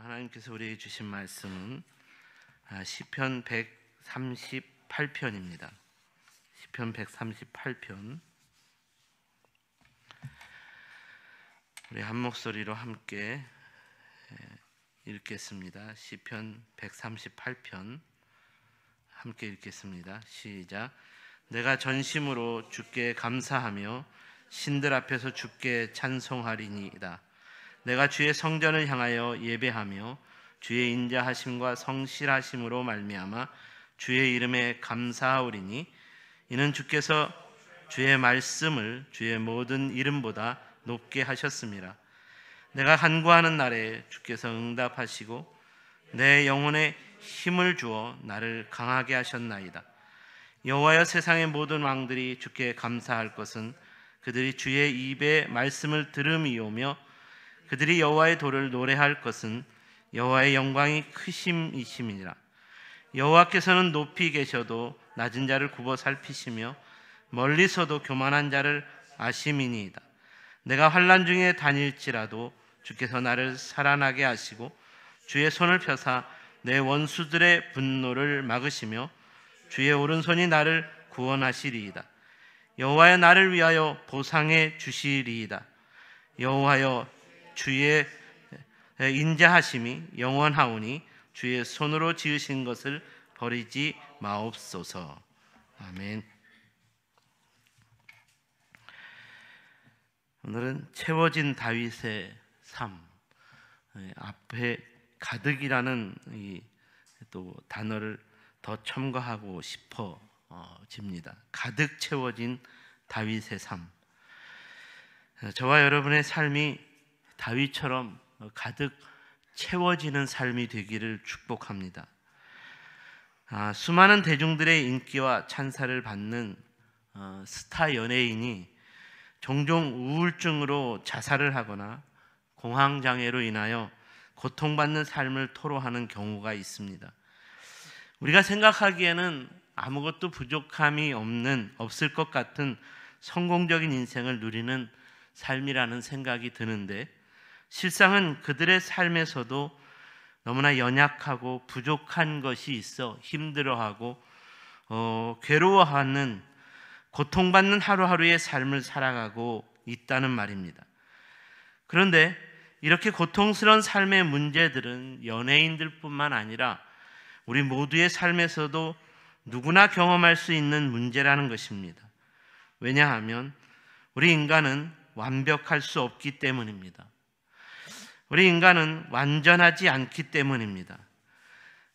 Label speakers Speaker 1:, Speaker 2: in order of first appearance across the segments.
Speaker 1: 하나님께서 우리에게 주신 말씀은 시편 138편입니다. 시편 138편. 우리 한 목소리로 함께 읽겠습니다. 시편 138편 함께 읽겠습니다. 시작. 내가 전심으로 주께 감사하며 신들 앞에서 주께 찬송하리니이다. 내가 주의 성전을 향하여 예배하며 주의 인자하심과 성실하심으로 말미암아 주의 이름에 감사하오리니 이는 주께서 주의 말씀을 주의 모든 이름보다 높게 하셨습니다. 내가 간구하는 날에 주께서 응답하시고 내 영혼에 힘을 주어 나를 강하게 하셨나이다. 여호와여, 세상의 모든 왕들이 주께 감사할 것은 그들이 주의 입의 말씀을 들음이오며 그들이 여호와의 도를 노래할 것은 여호와의 영광이 크심이심이니라. 여호와께서는 높이 계셔도 낮은 자를 굽어 살피시며 멀리서도 교만한 자를 아심이니이다. 내가 환난 중에 다닐지라도 주께서 나를 살아나게 하시고 주의 손을 펴사 내 원수들의 분노를 막으시며 주의 오른손이 나를 구원하시리이다. 여호와여, 나를 위하여 보상해 주시리이다. 여호와여, 주의 인자하심이 영원하오니 주의 손으로 지으신 것을 버리지 마옵소서. 아멘. 오늘은 채워진 다윗의 삶, 앞에 가득이라는 또 단어를 더 첨가하고 싶어집니다. 가득 채워진 다윗의 삶. 저와 여러분의 삶이 다윗처럼 가득 채워지는 삶이 되기를 축복합니다. 수많은 대중들의 인기와 찬사를 받는 스타 연예인이 종종 우울증으로 자살을 하거나 공황장애로 인하여 고통받는 삶을 토로하는 경우가 있습니다. 우리가 생각하기에는 아무것도 부족함이 없을 것 같은 성공적인 인생을 누리는 삶이라는 생각이 드는데, 실상은 그들의 삶에서도 너무나 연약하고 부족한 것이 있어 힘들어하고 괴로워하는, 고통받는 하루하루의 삶을 살아가고 있다는 말입니다. 그런데 이렇게 고통스러운 삶의 문제들은 연예인들뿐만 아니라 우리 모두의 삶에서도 누구나 경험할 수 있는 문제라는 것입니다. 왜냐하면 우리 인간은 완벽할 수 없기 때문입니다. 우리 인간은 완전하지 않기 때문입니다.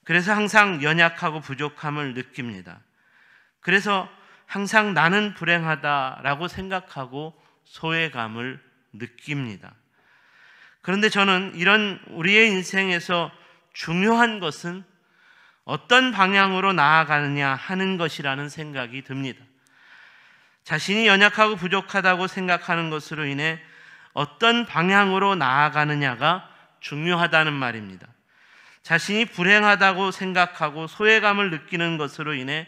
Speaker 1: 그래서 항상 연약하고 부족함을 느낍니다. 그래서 항상 나는 불행하다라고 생각하고 소외감을 느낍니다. 그런데 저는 이런 우리의 인생에서 중요한 것은 어떤 방향으로 나아가느냐 하는 것이라는 생각이 듭니다. 자신이 연약하고 부족하다고 생각하는 것으로 인해 어떤 방향으로 나아가느냐가 중요하다는 말입니다. 자신이 불행하다고 생각하고 소외감을 느끼는 것으로 인해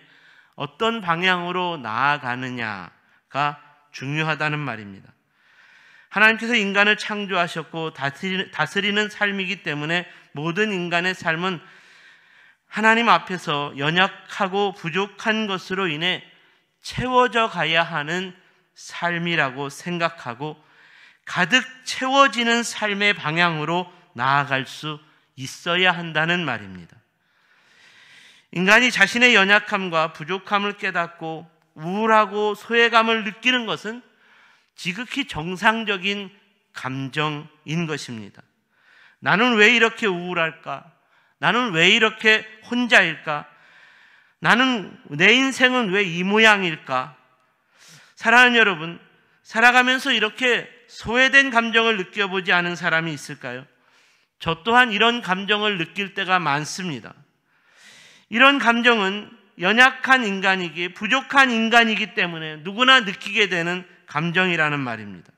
Speaker 1: 어떤 방향으로 나아가느냐가 중요하다는 말입니다. 하나님께서 인간을 창조하셨고 다스리는 삶이기 때문에 모든 인간의 삶은 하나님 앞에서 연약하고 부족한 것으로 인해 채워져 가야 하는 삶이라고 생각하고 가득 채워지는 삶의 방향으로 나아갈 수 있어야 한다는 말입니다. 인간이 자신의 연약함과 부족함을 깨닫고 우울하고 소외감을 느끼는 것은 지극히 정상적인 감정인 것입니다. 나는 왜 이렇게 우울할까? 나는 왜 이렇게 혼자일까? 내 인생은 왜 이 모양일까? 사랑하는 여러분, 살아가면서 이렇게 소외된 감정을 느껴보지 않은 사람이 있을까요? 저 또한 이런 감정을 느낄 때가 많습니다. 이런 감정은 연약한 인간이기에 부족한 인간이기 때문에 누구나 느끼게 되는 감정이라는 말입니다.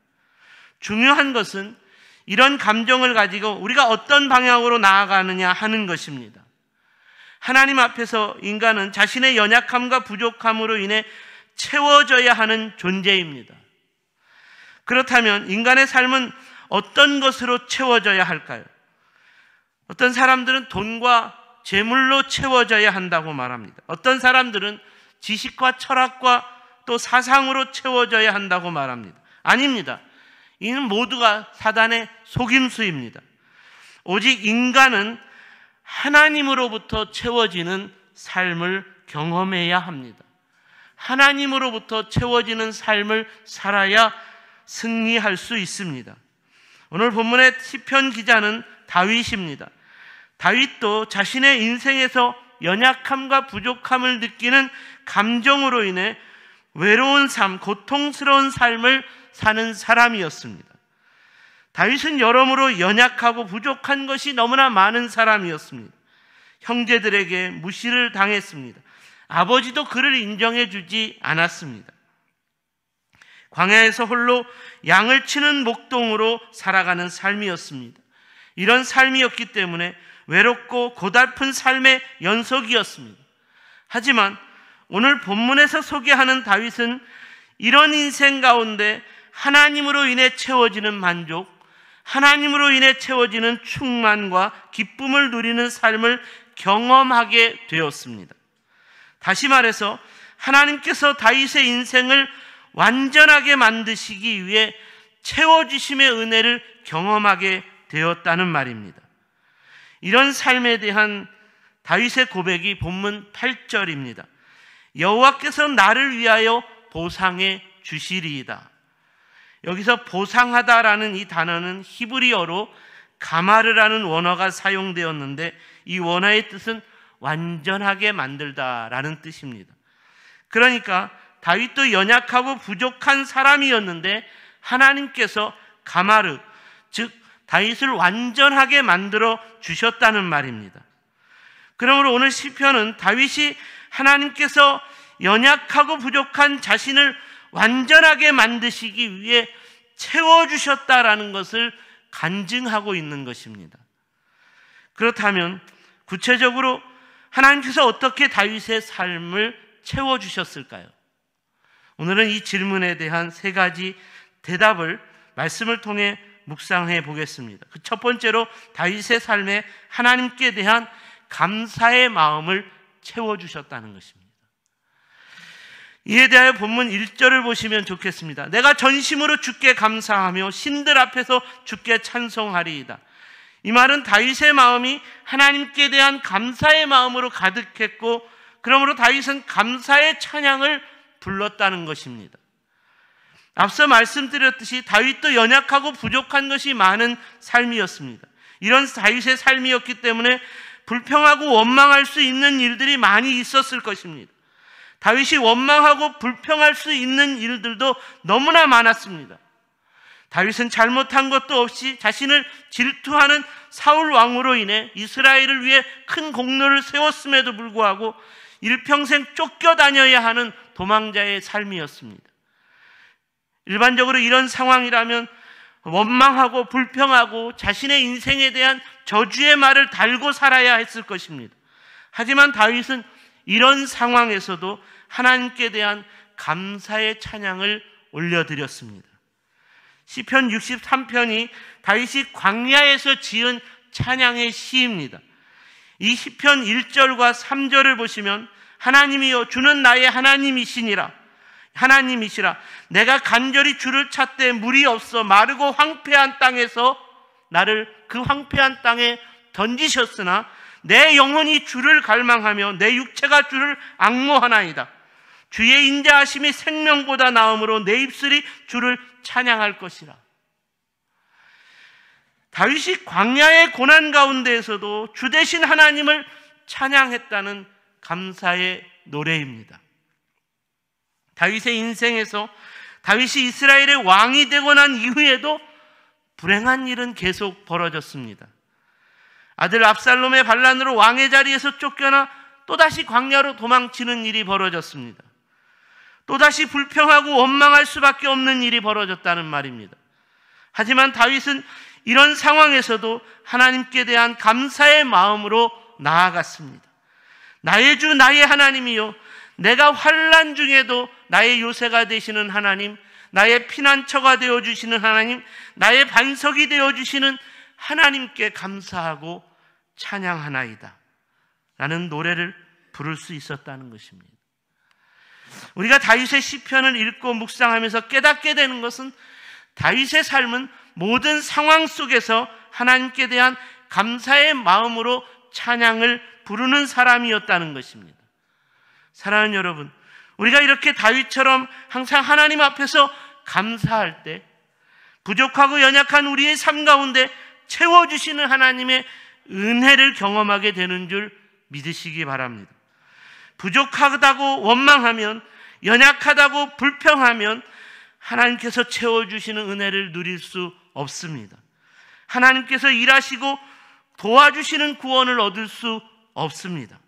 Speaker 1: 중요한 것은 이런 감정을 가지고 우리가 어떤 방향으로 나아가느냐 하는 것입니다. 하나님 앞에서 인간은 자신의 연약함과 부족함으로 인해 채워져야 하는 존재입니다. 그렇다면 인간의 삶은 어떤 것으로 채워져야 할까요? 어떤 사람들은 돈과 재물로 채워져야 한다고 말합니다. 어떤 사람들은 지식과 철학과 또 사상으로 채워져야 한다고 말합니다. 아닙니다. 이는 모두가 사단의 속임수입니다. 오직 인간은 하나님으로부터 채워지는 삶을 경험해야 합니다. 하나님으로부터 채워지는 삶을 살아야 승리할 수 있습니다. 오늘 본문의 시편 기자는 다윗입니다. 다윗도 자신의 인생에서 연약함과 부족함을 느끼는 감정으로 인해 외로운 삶, 고통스러운 삶을 사는 사람이었습니다. 다윗은 여러모로 연약하고 부족한 것이 너무나 많은 사람이었습니다. 형제들에게 무시를 당했습니다. 아버지도 그를 인정해 주지 않았습니다. 광야에서 홀로 양을 치는 목동으로 살아가는 삶이었습니다. 이런 삶이었기 때문에 외롭고 고달픈 삶의 연속이었습니다. 하지만 오늘 본문에서 소개하는 다윗은 이런 인생 가운데 하나님으로 인해 채워지는 만족, 하나님으로 인해 채워지는 충만과 기쁨을 누리는 삶을 경험하게 되었습니다. 다시 말해서 하나님께서 다윗의 인생을 완전하게 만드시기 위해 채워주심의 은혜를 경험하게 되었다는 말입니다. 이런 삶에 대한 다윗의 고백이 본문 8절입니다. 여호와께서 나를 위하여 보상해 주시리이다. 여기서 보상하다라는 이 단어는 히브리어로 가마르라는 원어가 사용되었는데 이 원어의 뜻은 완전하게 만들다라는 뜻입니다. 그러니까 다윗도 연약하고 부족한 사람이었는데 하나님께서 가마르, 즉 다윗을 완전하게 만들어 주셨다는 말입니다. 그러므로 오늘 시편은 다윗이 하나님께서 연약하고 부족한 자신을 완전하게 만드시기 위해 채워주셨다라는 것을 간증하고 있는 것입니다. 그렇다면 구체적으로 하나님께서 어떻게 다윗의 삶을 채워주셨을까요? 오늘은 이 질문에 대한 세 가지 대답을 말씀을 통해 묵상해 보겠습니다. 그 첫 번째로 다윗의 삶에 하나님께 대한 감사의 마음을 채워주셨다는 것입니다. 이에 대하여 본문 1절을 보시면 좋겠습니다. 내가 전심으로 주께 감사하며 신들 앞에서 주께 찬송하리이다. 이 말은 다윗의 마음이 하나님께 대한 감사의 마음으로 가득했고 그러므로 다윗은 감사의 찬양을 불렀다는 것입니다. 앞서 말씀드렸듯이 다윗도 연약하고 부족한 것이 많은 삶이었습니다. 이런 다윗의 삶이었기 때문에 불평하고 원망할 수 있는 일들이 많이 있었을 것입니다. 다윗이 원망하고 불평할 수 있는 일들도 너무나 많았습니다. 다윗은 잘못한 것도 없이 자신을 질투하는 사울 왕으로 인해 이스라엘을 위해 큰 공로를 세웠음에도 불구하고 일평생 쫓겨다녀야 하는 도망자의 삶이었습니다. 일반적으로 이런 상황이라면 원망하고 불평하고 자신의 인생에 대한 저주의 말을 달고 살아야 했을 것입니다. 하지만 다윗은 이런 상황에서도 하나님께 대한 감사의 찬양을 올려드렸습니다. 시편 63편이 다윗이 광야에서 지은 찬양의 시입니다. 이 시편 1절과 3절을 보시면 하나님이여 주는 나의 하나님이시라 내가 간절히 주를 찾되 물이 없어 마르고 황폐한 땅에서 나를 그 황폐한 땅에 던지셨으나 내 영혼이 주를 갈망하며 내 육체가 주를 앙모하나이다. 주의 인자하심이 생명보다 나음으로 내 입술이 주를 찬양할 것이라. 다윗이 광야의 고난 가운데에서도 주 되신 하나님을 찬양했다는 감사의 노래입니다. 다윗의 인생에서 다윗이 이스라엘의 왕이 되고 난 이후에도 불행한 일은 계속 벌어졌습니다. 아들 압살롬의 반란으로 왕의 자리에서 쫓겨나 또다시 광야로 도망치는 일이 벌어졌습니다. 또다시 불평하고 원망할 수밖에 없는 일이 벌어졌다는 말입니다. 하지만 다윗은 이런 상황에서도 하나님께 대한 감사의 마음으로 나아갔습니다. 나의 주 나의 하나님이요 내가 환난 중에도 나의 요새가 되시는 하나님, 나의 피난처가 되어주시는 하나님, 나의 반석이 되어주시는 하나님께 감사하고 찬양하나이다 라는 노래를 부를 수 있었다는 것입니다. 우리가 다윗의 시편을 읽고 묵상하면서 깨닫게 되는 것은 다윗의 삶은 모든 상황 속에서 하나님께 대한 감사의 마음으로 찬양을 부르는 사람이었다는 것입니다. 사랑하는 여러분, 우리가 이렇게 다윗처럼 항상 하나님 앞에서 감사할 때 부족하고 연약한 우리의 삶 가운데 채워주시는 하나님의 은혜를 경험하게 되는 줄 믿으시기 바랍니다. 부족하다고 원망하면, 연약하다고 불평하면 하나님께서 채워주시는 은혜를 누릴 수 없습니다. 하나님께서 일하시고 도와주시는 구원을 얻을 수 없습니다.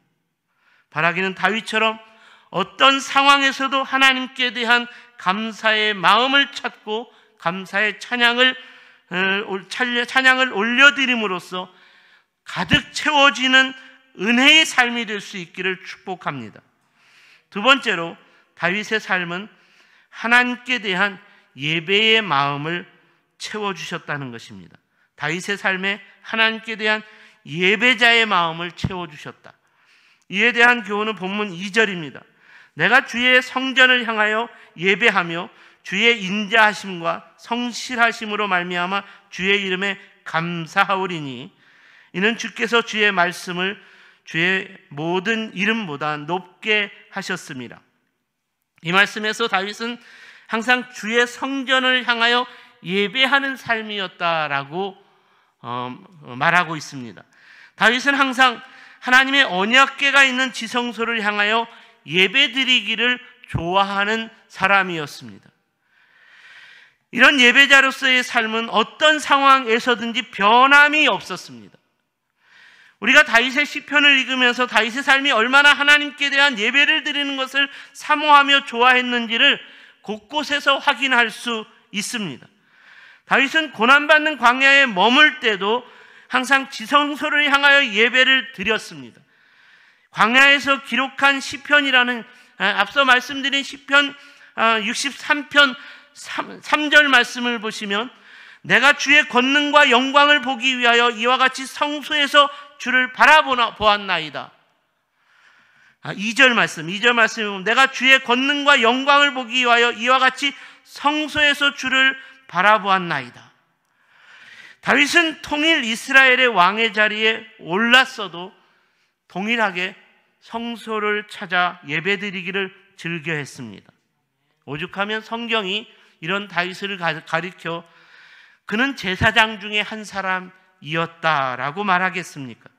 Speaker 1: 바라기는 다윗처럼 어떤 상황에서도 하나님께 대한 감사의 마음을 찾고 감사의 찬양을 올려드림으로써 가득 채워지는 은혜의 삶이 될 수 있기를 축복합니다. 두 번째로 다윗의 삶은 하나님께 대한 예배의 마음을 채워주셨다는 것입니다. 다윗의 삶에 하나님께 대한 예배자의 마음을 채워주셨다. 이에 대한 교훈은 본문 2절입니다. 내가 주의 성전을 향하여 예배하며 주의 인자하심과 성실하심으로 말미암아 주의 이름에 감사하오리니 이는 주께서 주의 말씀을 주의 모든 이름보다 높게 하셨습니다. 이 말씀에서 다윗은 항상 주의 성전을 향하여 예배하는 삶이었다라고 말하고 있습니다. 다윗은 항상 하나님의 언약궤가 있는 지성소를 향하여 예배드리기를 좋아하는 사람이었습니다. 이런 예배자로서의 삶은 어떤 상황에서든지 변함이 없었습니다. 우리가 다윗의 시편을 읽으면서 다윗의 삶이 얼마나 하나님께 대한 예배를 드리는 것을 사모하며 좋아했는지를 곳곳에서 확인할 수 있습니다. 다윗은 고난받는 광야에 머물 때도 항상 지성소를 향하여 예배를 드렸습니다. 광야에서 기록한 시편이라는 앞서 말씀드린 시편 63편 3절 말씀을 보시면 내가 주의 권능과 영광을 보기 위하여 이와 같이 성소에서 주를 바라보았나이다. 2절 말씀에 보면 내가 주의 권능과 영광을 보기 위하여 이와 같이 성소에서 주를 바라보았나이다. 다윗은 통일 이스라엘의 왕의 자리에 올랐어도 동일하게 성소를 찾아 예배드리기를 즐겨했습니다. 오죽하면 성경이 이런 다윗을 가리켜 그는 제사장 중에 한 사람이었다라고 말하겠습니까?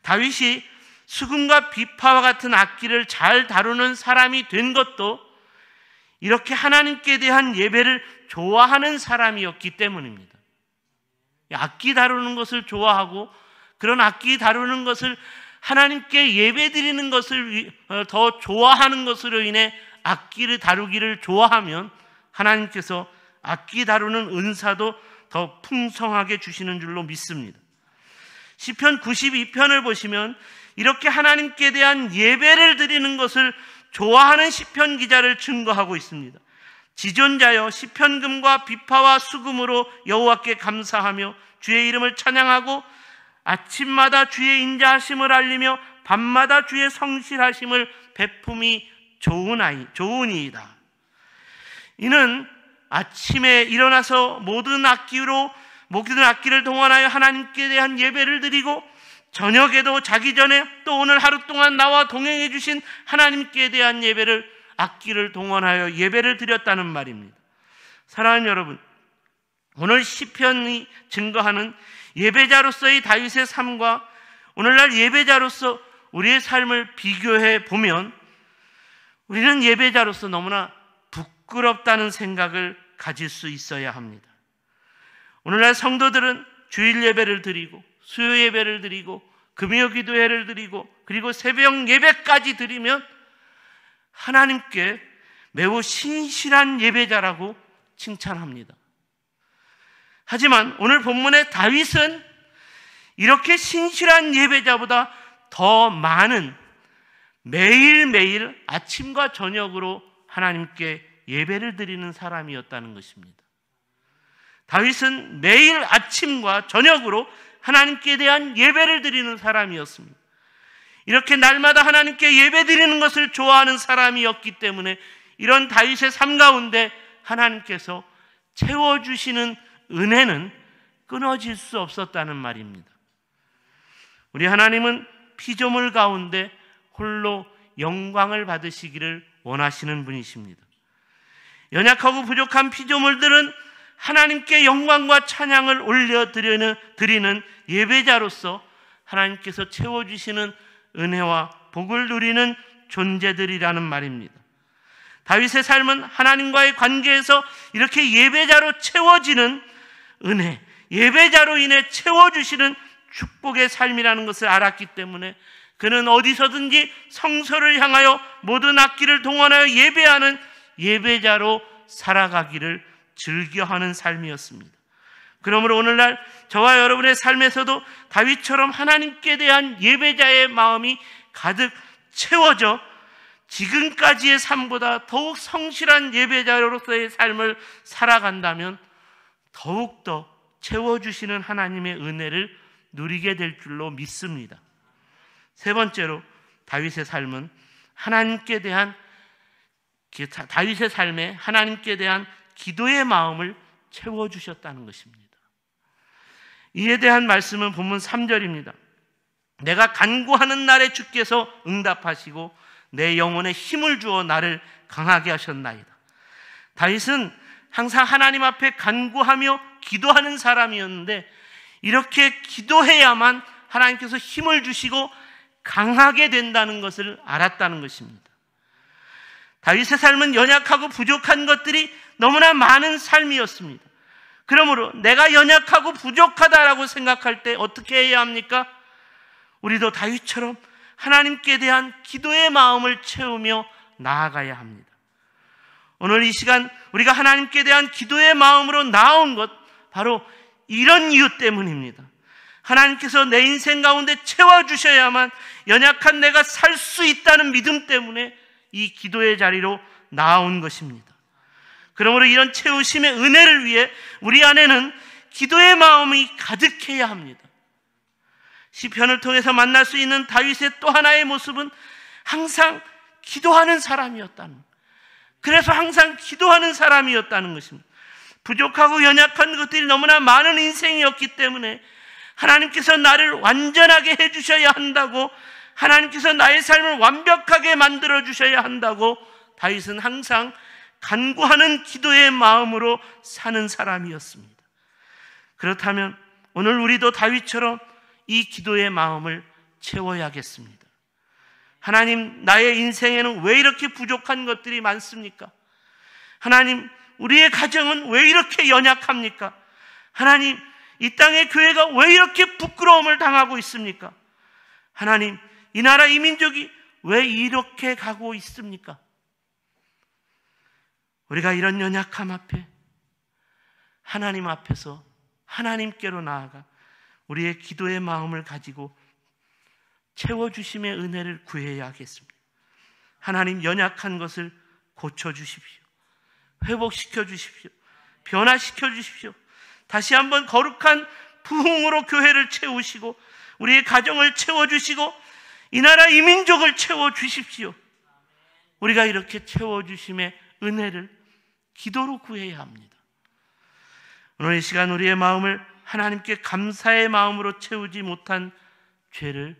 Speaker 1: 다윗이 수금과 비파와 같은 악기를 잘 다루는 사람이 된 것도 이렇게 하나님께 대한 예배를 좋아하는 사람이었기 때문입니다. 악기 다루는 것을 좋아하고 그런 악기 다루는 것을 하나님께 예배드리는 것을 더 좋아하는 것으로 인해 악기를 다루기를 좋아하면 하나님께서 악기 다루는 은사도 더 풍성하게 주시는 줄로 믿습니다. 시편 92편을 보시면 이렇게 하나님께 대한 예배를 드리는 것을 좋아하는 시편 기자를 증거하고 있습니다. 지존자여 시편금과 비파와 수금으로 여호와께 감사하며 주의 이름을 찬양하고 아침마다 주의 인자하심을 알리며 밤마다 주의 성실하심을 베품이 좋으니이다. 이는 아침에 일어나서 모든 악기를 동원하여 하나님께 대한 예배를 드리고 저녁에도 자기 전에 또 오늘 하루 동안 나와 동행해 주신 하나님께 대한 예배를 악기를 동원하여 예배를 드렸다는 말입니다. 사랑하는 여러분, 오늘 시편이 증거하는 예배자로서의 다윗의 삶과 오늘날 예배자로서 우리의 삶을 비교해 보면 우리는 예배자로서 너무나 부끄럽다는 생각을 가질 수 있어야 합니다. 오늘날 성도들은 주일 예배를 드리고 수요 예배를 드리고 금요 기도회를 드리고 그리고 새벽 예배까지 드리면 하나님께 매우 신실한 예배자라고 칭찬합니다. 하지만 오늘 본문의 다윗은 이렇게 신실한 예배자보다 더 많은 매일매일 아침과 저녁으로 하나님께 예배를 드리는 사람이었다는 것입니다. 다윗은 매일 아침과 저녁으로 하나님께 대한 예배를 드리는 사람이었습니다. 이렇게 날마다 하나님께 예배 드리는 것을 좋아하는 사람이었기 때문에 이런 다윗의 삶 가운데 하나님께서 채워주시는 은혜는 끊어질 수 없었다는 말입니다. 우리 하나님은 피조물 가운데 홀로 영광을 받으시기를 원하시는 분이십니다. 연약하고 부족한 피조물들은 하나님께 영광과 찬양을 올려드리는 예배자로서 하나님께서 채워주시는 은혜와 복을 누리는 존재들이라는 말입니다. 다윗의 삶은 하나님과의 관계에서 이렇게 예배자로 채워지는 은혜, 예배자로 인해 채워주시는 축복의 삶이라는 것을 알았기 때문에 그는 어디서든지 성소를 향하여 모든 악기를 동원하여 예배하는 예배자로 살아가기를 즐겨하는 삶이었습니다. 그러므로 오늘날 저와 여러분의 삶에서도 다윗처럼 하나님께 대한 예배자의 마음이 가득 채워져 지금까지의 삶보다 더욱 성실한 예배자로서의 삶을 살아간다면 더욱더 채워주시는 하나님의 은혜를 누리게 될 줄로 믿습니다. 세 번째로 다윗의 삶은 다윗의 삶에 하나님께 대한 기도의 마음을 채워주셨다는 것입니다. 이에 대한 말씀은 본문 3절입니다. 내가 간구하는 날에 주께서 응답하시고 내 영혼에 힘을 주어 나를 강하게 하셨나이다. 다윗은 항상 하나님 앞에 간구하며 기도하는 사람이었는데 이렇게 기도해야만 하나님께서 힘을 주시고 강하게 된다는 것을 알았다는 것입니다. 다윗의 삶은 연약하고 부족한 것들이 너무나 많은 삶이었습니다. 그러므로 내가 연약하고 부족하다라고 생각할 때 어떻게 해야 합니까? 우리도 다윗처럼 하나님께 대한 기도의 마음을 채우며 나아가야 합니다. 오늘 이 시간 우리가 하나님께 대한 기도의 마음으로 나온 것 바로 이런 이유 때문입니다. 하나님께서 내 인생 가운데 채워주셔야만 연약한 내가 살 수 있다는 믿음 때문에 이 기도의 자리로 나온 것입니다. 그러므로 이런 채우심의 은혜를 위해 우리 안에는 기도의 마음이 가득해야 합니다. 시편을 통해서 만날 수 있는 다윗의 또 하나의 모습은 항상 기도하는 사람이었다는, 그래서 항상 기도하는 사람이었다는 것입니다. 부족하고 연약한 것들이 너무나 많은 인생이었기 때문에 하나님께서 나를 완전하게 해주셔야 한다고, 하나님께서 나의 삶을 완벽하게 만들어 주셔야 한다고 다윗은 항상 간구하는 기도의 마음으로 사는 사람이었습니다. 그렇다면 오늘 우리도 다윗처럼 이 기도의 마음을 채워야겠습니다. 하나님, 나의 인생에는 왜 이렇게 부족한 것들이 많습니까? 하나님, 우리의 가정은 왜 이렇게 연약합니까? 하나님, 이 땅의 교회가 왜 이렇게 부끄러움을 당하고 있습니까? 하나님, 이 나라 이 민족이 왜 이렇게 가고 있습니까? 우리가 이런 연약함 앞에 하나님 앞에서 하나님께로 나아가 우리의 기도의 마음을 가지고 채워주심의 은혜를 구해야 하겠습니다. 하나님, 연약한 것을 고쳐주십시오. 회복시켜 주십시오. 변화시켜 주십시오. 다시 한번 거룩한 부흥으로 교회를 채우시고 우리의 가정을 채워주시고 이 나라 이 민족을 채워주십시오. 우리가 이렇게 채워주심의 은혜를 기도로 구해야 합니다. 오늘 이 시간 우리의 마음을 하나님께 감사의 마음으로 채우지 못한 죄를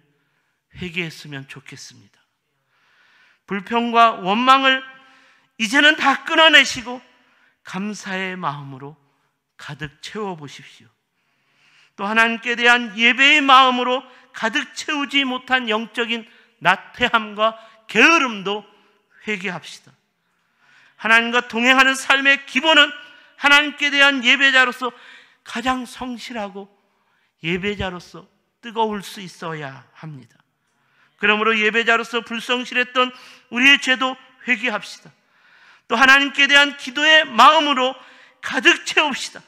Speaker 1: 회개했으면 좋겠습니다. 불평과 원망을 이제는 다 끊어내시고 감사의 마음으로 가득 채워보십시오. 또 하나님께 대한 예배의 마음으로 가득 채우지 못한 영적인 나태함과 게으름도 회개합시다. 하나님과 동행하는 삶의 기본은 하나님께 대한 예배자로서 가장 성실하고 예배자로서 뜨거울 수 있어야 합니다. 그러므로 예배자로서 불성실했던 우리의 죄도 회개합시다. 또 하나님께 대한 기도의 마음으로 가득 채웁시다.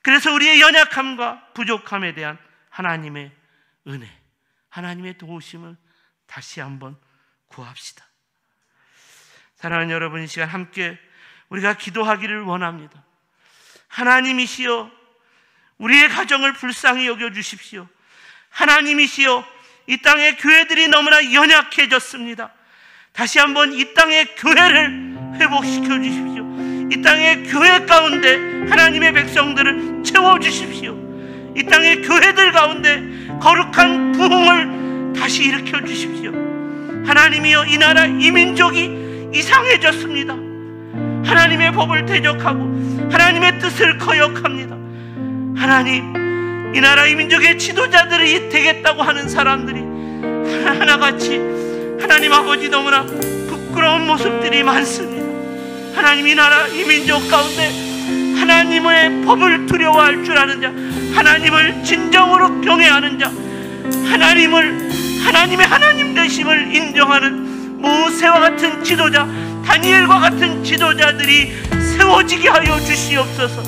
Speaker 1: 그래서 우리의 연약함과 부족함에 대한 하나님의 은혜, 하나님의 도우심을 다시 한번 구합시다. 사랑하는 여러분, 이 시간 함께 우리가 기도하기를 원합니다. 하나님이시여, 우리의 가정을 불쌍히 여겨주십시오. 하나님이시여, 이 땅의 교회들이 너무나 연약해졌습니다. 다시 한번 이 땅의 교회를 회복시켜 주십시오. 이 땅의 교회 가운데 하나님의 백성들을 채워주십시오. 이 땅의 교회들 가운데 거룩한 부흥을 다시 일으켜 주십시오. 하나님이여, 이 나라 이 민족이 이상해졌습니다. 하나님의 법을 대적하고 하나님의 뜻을 거역합니다. 하나님, 이 나라 이 민족의 지도자들이 되겠다고 하는 사람들이 하나같이 하나님 아버지 너무나 부끄러운 모습들이 많습니다. 하나님, 이 나라 이 민족 가운데 하나님의 법을 두려워할 줄 아는 자, 하나님을 진정으로 경외하는 자, 하나님의 하나님 되심을 인정하는 모세와 같은 지도자, 다니엘과 같은 지도자들이 세워지게 하여 주시옵소서.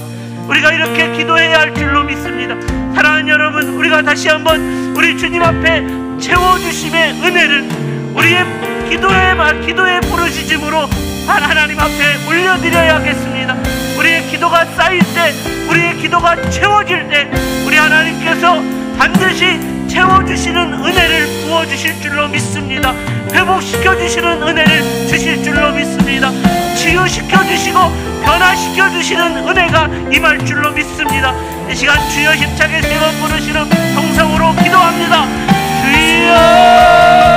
Speaker 1: 우리가 이렇게 기도해야 할 줄로 믿습니다. 사랑하는 여러분, 우리가 다시 한번 우리 주님 앞에 채워주심의 은혜를 우리의 기도의 부르짖음으로 하나님 앞에 올려드려야겠습니다. 우리의 기도가 쌓일 때, 우리의 기도가 채워질 때 우리 하나님께서 반드시 채워주시는 은혜를 부어주실 줄로 믿습니다. 회복시켜주시는 은혜를 주실 줄로 믿습니다. 치유시켜주시고 변화시켜주시는 은혜가 임할 줄로 믿습니다. 이 시간 주여 힘차게 세 번 부르시는 성성으로 기도합니다. 주여!